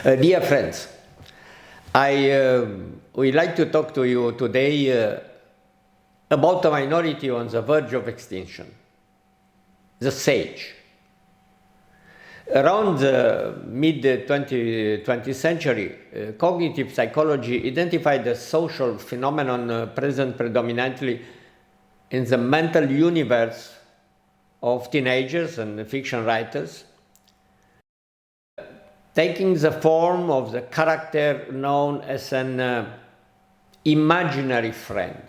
Dear friends, I would like to talk to you today about a minority on the verge of extinction, the sage. Around the mid-20th century, cognitive psychology identified a social phenomenon present predominantly in the mental universe of teenagers and fiction writers, taking the form of the character known as an imaginary friend.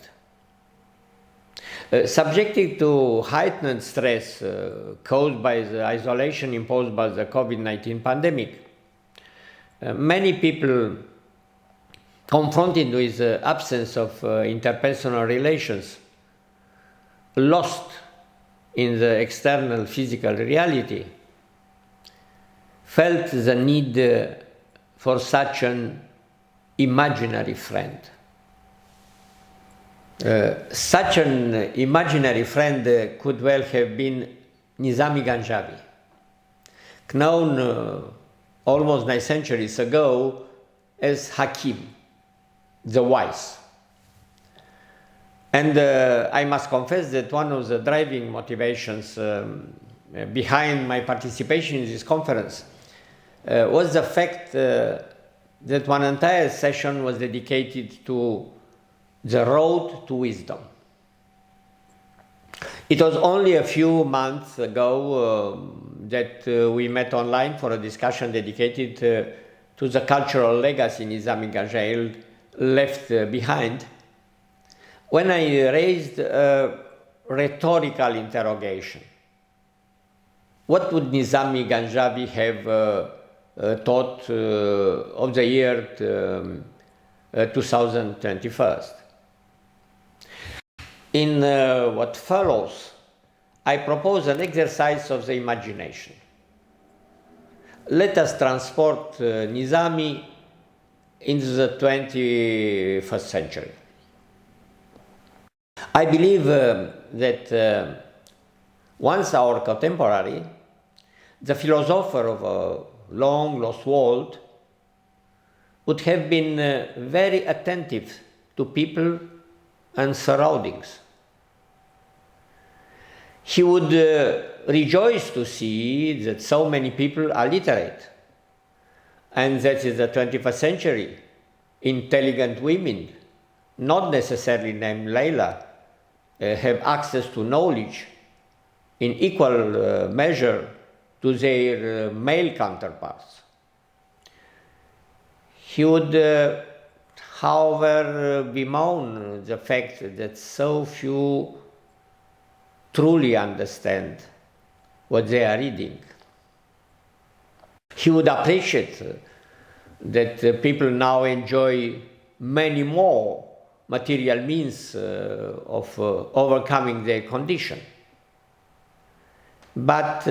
Subjected to heightened stress caused by the isolation imposed by the COVID-19 pandemic, many people confronted with the absence of interpersonal relations, lost in the external physical reality, felt the need for such an imaginary friend. Such an imaginary friend could well have been Nizami Ganjavi, known almost 9 centuries ago as Hakim, the wise. And I must confess that one of the driving motivations behind my participation in this conference was the fact that one entire session was dedicated to the road to wisdom. It was only a few months ago that we met online for a discussion dedicated to the cultural legacy Nizami Ganjavi left behind, when I raised a rhetorical interrogation. What would Nizami Ganjavi have thought of the year 2021? In what follows, I propose an exercise of the imagination. Let us transport Nizami into the 21st century. I believe that once our contemporary, the philosopher of a long lost world, would have been very attentive to people and surroundings. He would rejoice to see that so many people are literate, and that in the 21st century, intelligent women, not necessarily named Layla, have access to knowledge in equal measure to their male counterparts. He would, however, bemoan the fact that so few truly understand what they are reading. He would appreciate that people now enjoy many more material means of overcoming their condition. But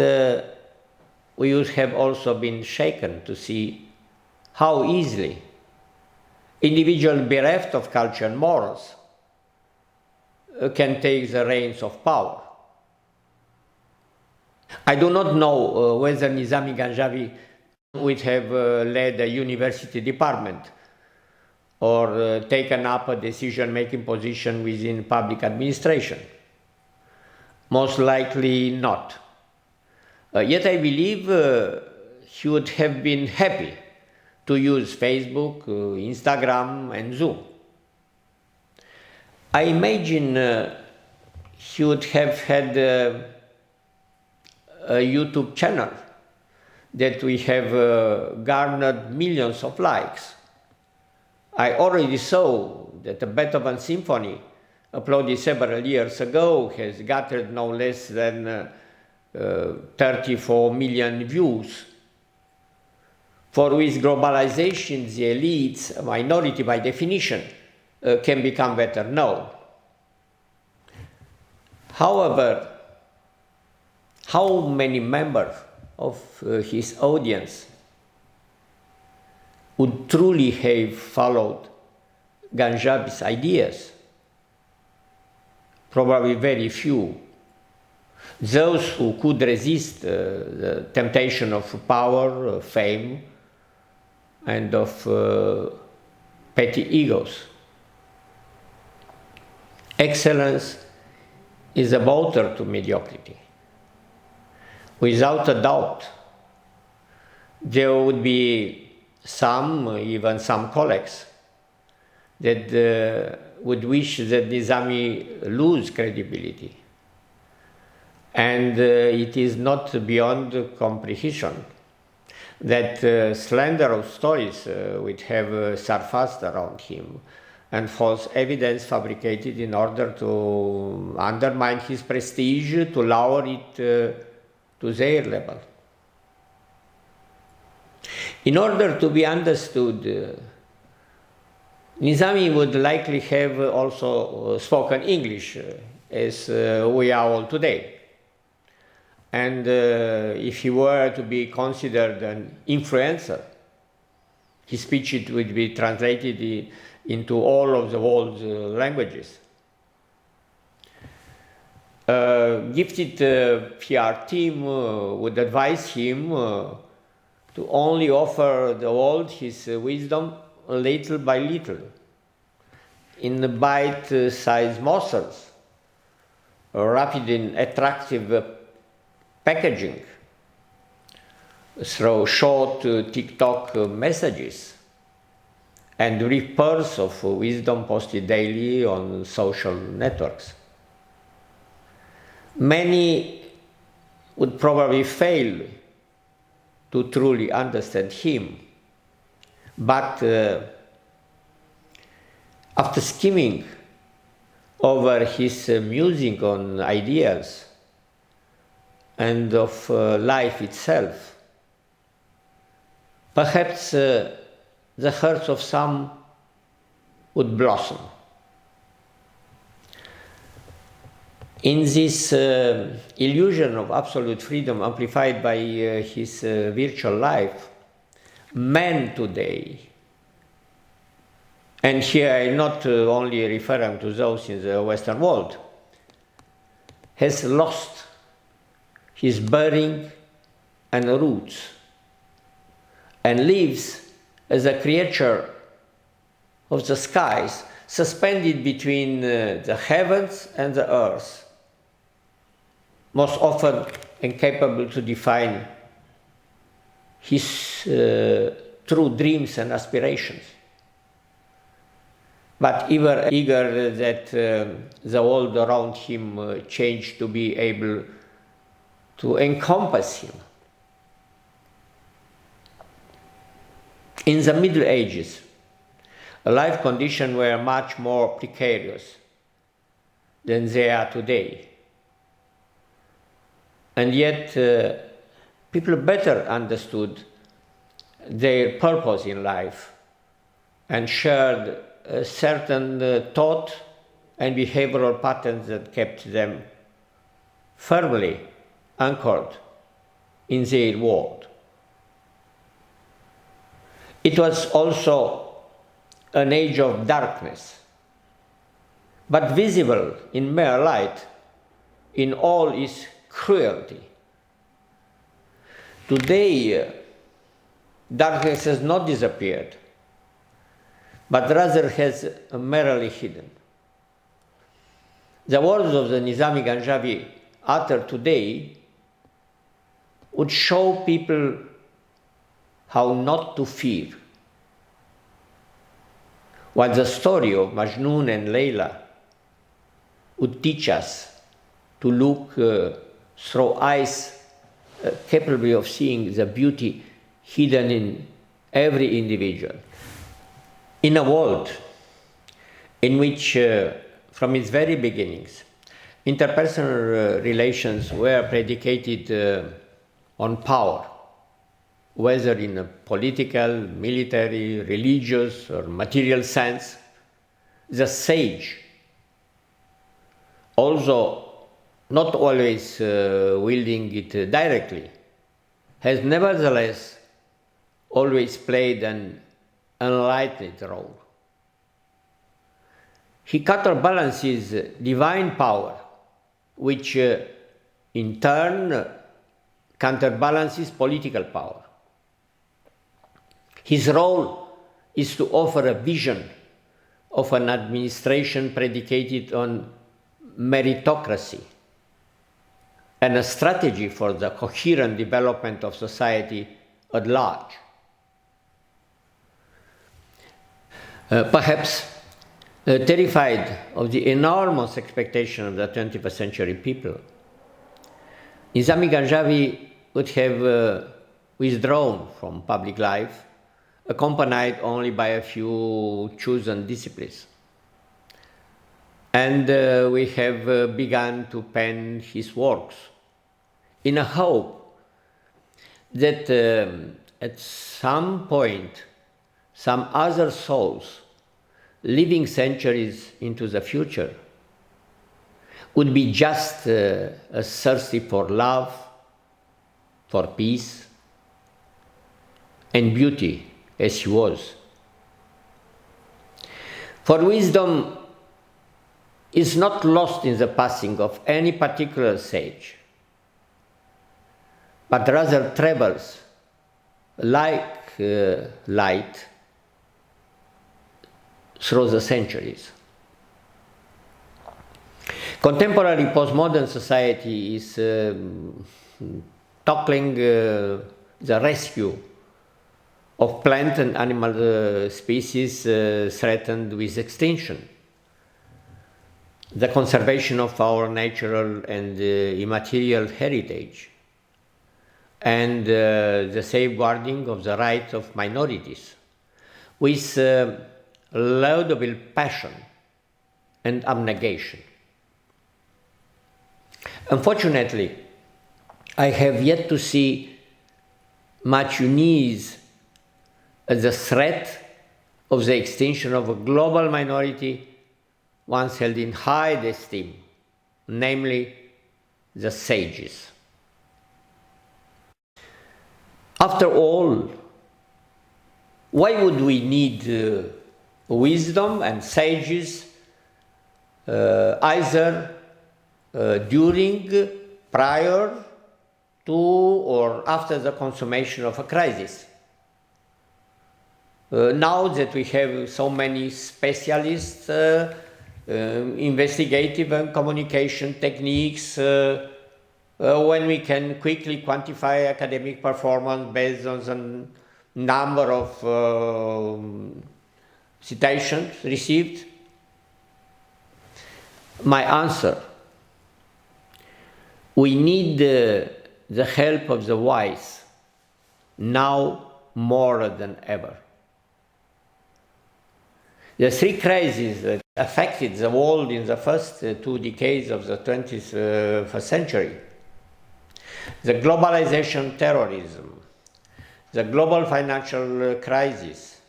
we would have also been shaken to see how easily individuals bereft of culture and morals can take the reins of power. I do not know whether Nizami Ganjavi would have led a university department or taken up a decision-making position within public administration. Most likely not. Yet I believe he would have been happy to use Facebook, Instagram, and Zoom. I imagine he would have had a YouTube channel that we have garnered millions of likes. I already saw that the Beethoven Symphony, uploaded several years ago, has gathered no less than 34 million views. For with globalization, the elites, a minority by definition, can become better known. However, how many members of his audience would truly have followed Ganjavi's ideas? Probably very few. Those who could resist the temptation of power, fame, and of petty egos. Excellence is a voter to mediocrity. Without a doubt, there would be even some colleagues, that would wish that Nizami lose credibility. And it is not beyond comprehension that slender of stories would have surfaced around him, and false evidence fabricated in order to undermine his prestige, to lower it to their level. In order to be understood, Nizami would likely have also spoken English, as we are all today. And if he were to be considered an influencer, his speech would be translated into all of the world's languages. A gifted PR team would advise him to only offer the world his wisdom little by little, in bite-sized morsels, rapid and attractive packaging, through short TikTok messages, and brief pearls of wisdom posted daily on social networks. Many would probably fail to truly understand him, but after skimming over his musing on ideas and of life itself, perhaps the hearts of some would blossom. In this illusion of absolute freedom amplified by his virtual life, man today, and here I'm not only referring to those in the Western world, has lost his bearing and roots, and lives as a creature of the skies, suspended between the heavens and the earth, most often incapable to define his true dreams and aspirations, but ever eager that the world around him change to be able to encompass him. In the Middle Ages, life conditions were much more precarious than they are today. And yet, people better understood their purpose in life and shared a certain thought and behavioral patterns that kept them firmly anchored in their world. It was also an age of darkness, but visible in mere light in all its cruelty. Today, darkness has not disappeared, but rather has merely hidden. The words of the Nizami Ganjavi uttered today would show people how not to fear. While the story of Majnun and Layla would teach us to look through eyes capable of seeing the beauty hidden in every individual. In a world in which, from its very beginnings, interpersonal relations were predicated on power, whether in a political, military, religious, or material sense, the sage, although not always wielding it directly, has nevertheless always played an enlightened role. He counterbalances divine power, which in turn counterbalances political power. His role is to offer a vision of an administration predicated on meritocracy and a strategy for the coherent development of society at large. Perhaps terrified of the enormous expectation of the 21st century people, Nizami Ganjavi would have withdrawn from public life, accompanied only by a few chosen disciplines. And we have begun to pen his works in a hope that at some point, some other souls living centuries into the future would be just as thirsty for love, for peace, and beauty as he was. For wisdom is not lost in the passing of any particular sage, but rather travels like light through the centuries. Contemporary postmodern society is tackling the rescue of plant and animal species threatened with extinction, the conservation of our natural and immaterial heritage, and the safeguarding of the rights of minorities, with laudable passion and abnegation. Unfortunately, I have yet to see much unease at the threat of the extinction of a global minority once held in high esteem, namely the sages. After all, why would we need wisdom and sages either during, prior to, or after the consummation of a crisis? Now that we have so many specialists, investigative and communication techniques, when we can quickly quantify academic performance based on the number of citations received? My answer: we need the help of the wise now more than ever. The three crises that affected the world in the first 2 decades of the 21st century, the globalization terrorism, the global financial crisis,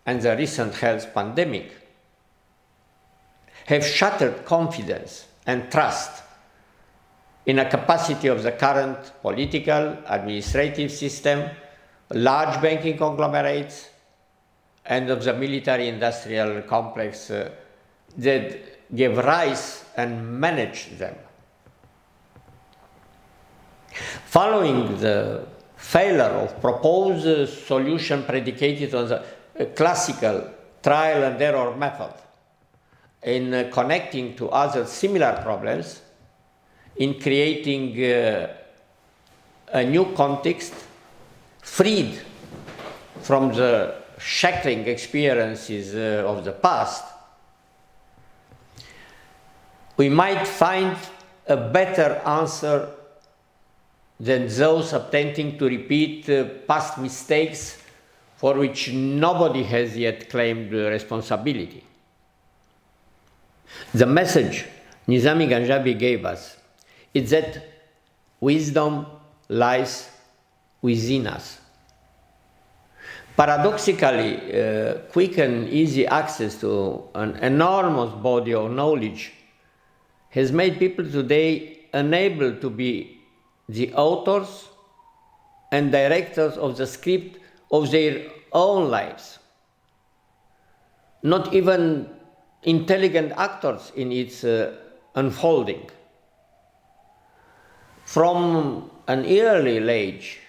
and the recent health pandemic, have shattered confidence and trust in the capacity of the current political, administrative system, large banking conglomerates, and of the military-industrial complex that gave rise and managed them. Following the failure of proposed solution predicated on the classical trial and error method in connecting to other similar problems, in creating a new context freed from the shackling experiences of the past, we might find a better answer than those attempting to repeat past mistakes for which nobody has yet claimed responsibility. The message Nizami Ganjavi gave us is that wisdom lies within us. Paradoxically, quick and easy access to an enormous body of knowledge has made people today unable to be the authors and directors of the script of their own lives, not even intelligent actors in its unfolding. From an early age,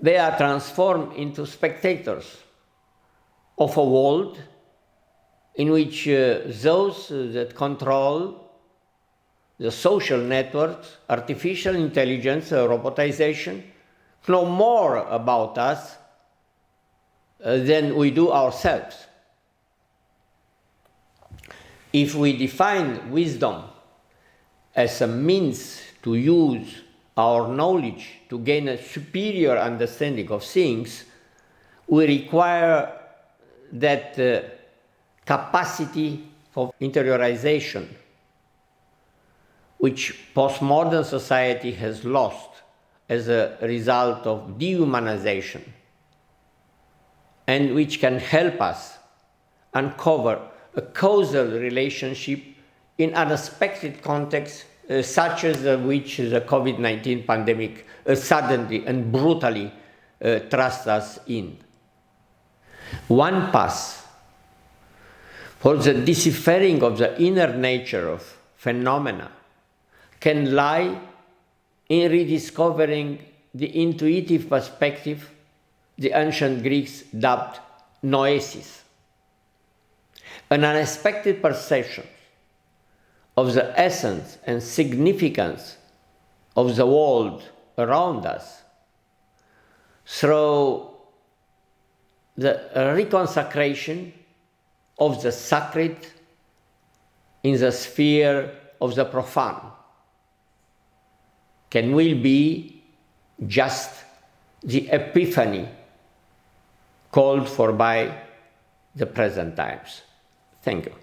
they are transformed into spectators of a world in which those that control the social networks, artificial intelligence, robotization, know more about us than we do ourselves. If we define wisdom as a means to use our knowledge to gain a superior understanding of things, we require that capacity of interiorization, which postmodern society has lost as a result of dehumanization, and which can help us uncover a causal relationship in unexpected contexts such as which the COVID-19 pandemic suddenly and brutally thrust us in. One path for the deciphering of the inner nature of phenomena can lie in rediscovering the intuitive perspective the ancient Greeks dubbed noesis, an unexpected perception of the essence and significance of the world around us through the reconsecration of the sacred in the sphere of the profane, can will be just the epiphany called for by the present times. Thank you.